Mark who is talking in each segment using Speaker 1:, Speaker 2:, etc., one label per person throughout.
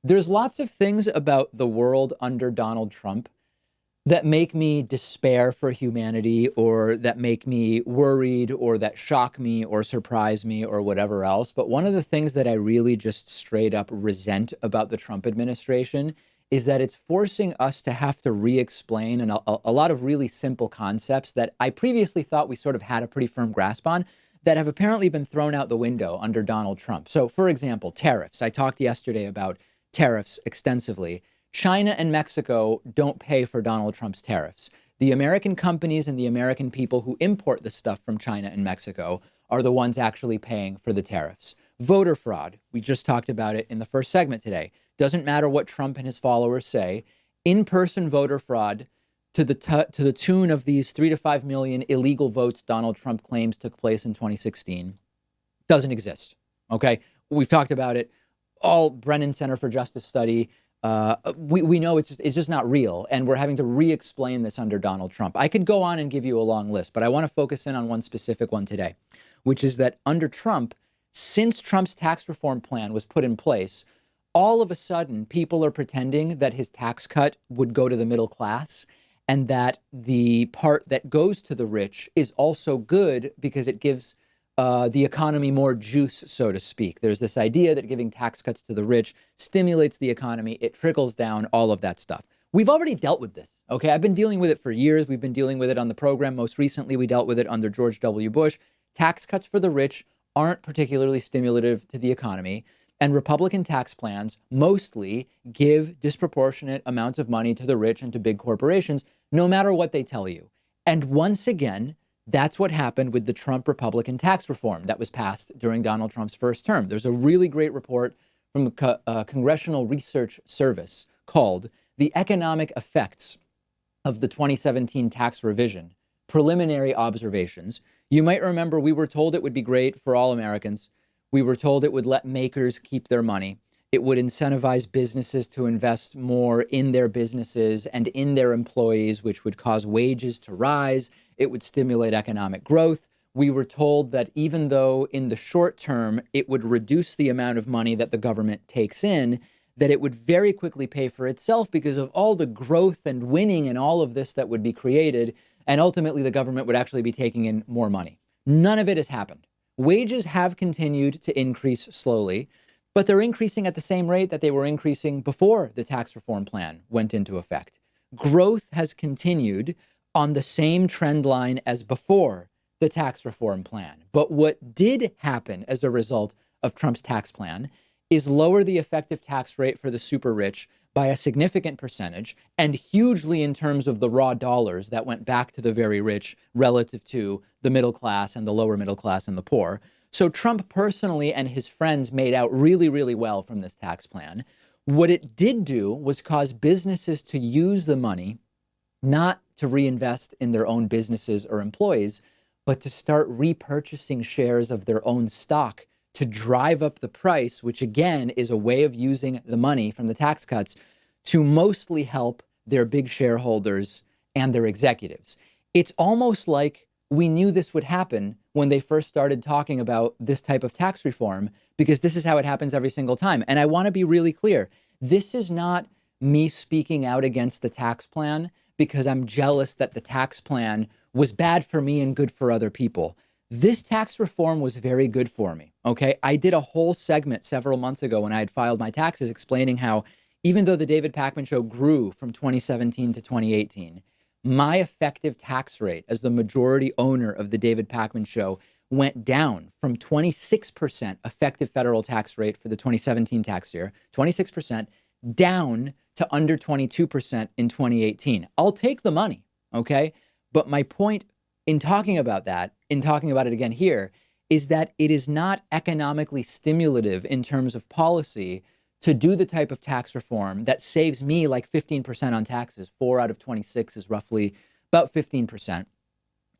Speaker 1: There's lots of things about the world under Donald Trump that make me despair for humanity, or that make me worried, or that shock me or surprise me or whatever else. But one of the things that I really just straight up resent about the Trump administration is that it's forcing us to have to re-explain a lot of really simple concepts that I previously thought we sort of had a pretty firm grasp on, that have apparently been thrown out the window under Donald Trump. So, for example, tariffs. I talked yesterday about tariffs extensively. China and Mexico don't pay for Donald Trump's tariffs. The American companies and the American people who import the stuff from China and Mexico are the ones actually paying for the tariffs. Voter fraud. We just talked about it in the first segment today. Doesn't matter what Trump and his followers say. In-person voter fraud to the tune of these 3 to 5 million illegal votes Donald Trump claims took place in 2016 doesn't exist. Okay, we've talked about it. All Brennan Center for Justice study. We know it's just not real, and we're having to re-explain this under Donald Trump. I could go on and give you a long list, but I want to focus in on one specific one today, which is that under Trump, since Trump's tax reform plan was put in place, all of a sudden people are pretending that his tax cut would go to the middle class, and that the part that goes to the rich is also good because it gives the economy more juice, so to speak. There's this idea that giving tax cuts to the rich stimulates the economy. It trickles down, all of that stuff. We've already dealt with this. Okay, I've been dealing with it for years. We've been dealing with it on the program. Most recently, we dealt with it under George W. Bush. Tax cuts for the rich aren't particularly stimulative to the economy. And Republican tax plans mostly give disproportionate amounts of money to the rich and to big corporations, no matter what they tell you. And once again, that's what happened with the Trump Republican tax reform that was passed during Donald Trump's first term. There's a really great report from the Congressional Research Service called The Economic Effects of the 2017 Tax Revision, Preliminary Observations. You might remember we were told it would be great for all Americans. We were told it would let makers keep their money. It would incentivize businesses to invest more in their businesses and in their employees, which would cause wages to rise. It would stimulate economic growth. We were told that even though in the short term it would reduce the amount of money that the government takes in, that it would very quickly pay for itself because of all the growth and winning and all of this that would be created. And ultimately, the government would actually be taking in more money. None of it has happened. Wages have continued to increase slowly, but they're increasing at the same rate that they were increasing before the tax reform plan went into effect. Growth has continued on the same trend line as before the tax reform plan. But what did happen as a result of Trump's tax plan is lower the effective tax rate for the super rich by a significant percentage, and hugely in terms of the raw dollars that went back to the very rich relative to the middle class and the lower middle class and the poor. So Trump personally and his friends made out really, really well from this tax plan. What it did do was cause businesses to use the money not to reinvest in their own businesses or employees, but to start repurchasing shares of their own stock to drive up the price, which again is a way of using the money from the tax cuts to mostly help their big shareholders and their executives. It's almost like we knew this would happen when they first started talking about this type of tax reform, because this is how it happens every single time. And I want to be really clear. This is not me speaking out against the tax plan because I'm jealous that the tax plan was bad for me and good for other people. This tax reform was very good for me, okay? I did a whole segment several months ago when I had filed my taxes explaining how even though the David Pakman Show grew from 2017 to 2018, my effective tax rate as the majority owner of the David Pakman Show went down from 26% effective federal tax rate for the 2017 tax year, 26%, down to under 22% in 2018. I'll take the money, okay? But my point in talking about that, in talking about it again here, is that it is not economically stimulative in terms of policy to do the type of tax reform that saves me like 15% on taxes. 4 out of 26 is roughly about 15%.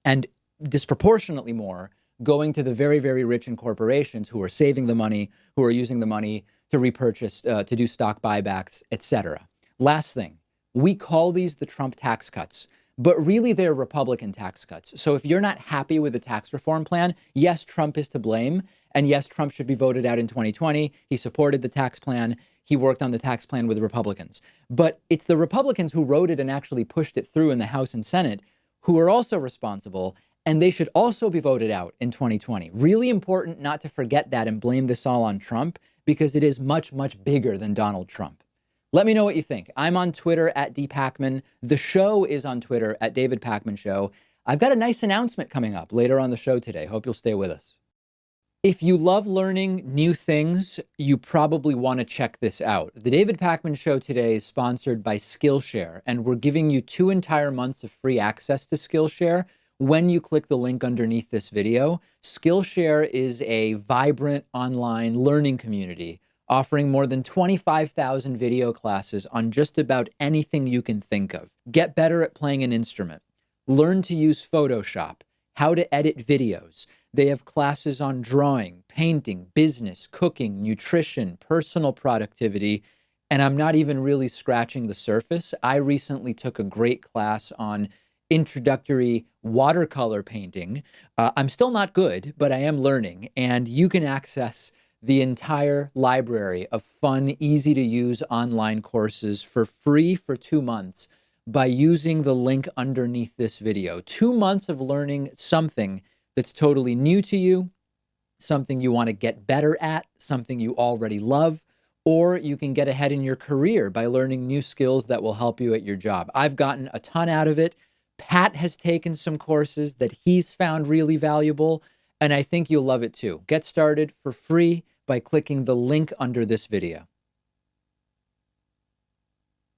Speaker 1: And disproportionately more going to the very, very rich and corporations who are saving the money, who are using the money to repurchase, to do stock buybacks, etc. Last thing, we call these the Trump tax cuts, but really they're Republican tax cuts. So if you're not happy with the tax reform plan, yes, Trump is to blame. And yes, Trump should be voted out in 2020. He supported the tax plan. he worked on the tax plan with the Republicans. But it's the Republicans who wrote it and actually pushed it through in the House and Senate who are also responsible, and they should also be voted out in 2020. Really important not to forget that and blame this all on Trump, because it is much, much bigger than Donald Trump. Let me know what you think. I'm on Twitter at @DPakman. The show is on Twitter at David Pakman Show. I've got a nice announcement coming up later on the show today. Hope you'll stay with us. If you love learning new things, you probably want to check this out. The David Pakman Show today is sponsored by Skillshare, and we're giving you 2 entire months of free access to Skillshare when you click the link underneath this video. Skillshare is a vibrant online learning community offering more than 25,000 video classes on just about anything you can think of. Get better at playing an instrument. Learn to use Photoshop, how to edit videos. They have classes on drawing, painting, business, cooking, nutrition, personal productivity, and I'm not even really scratching the surface. I recently took a great class on introductory watercolor painting. I'm still not good, but I am learning, and you can access the entire library of fun, easy to use online courses for free for 2 months by using the link underneath this video. 2 months of learning something that's totally new to you, something you want to get better at, something you already love, or you can get ahead in your career by learning new skills that will help you at your job. I've gotten a ton out of it. Pat has taken some courses that he's found really valuable, and I think you'll love it too. Get started for free by clicking the link under this video.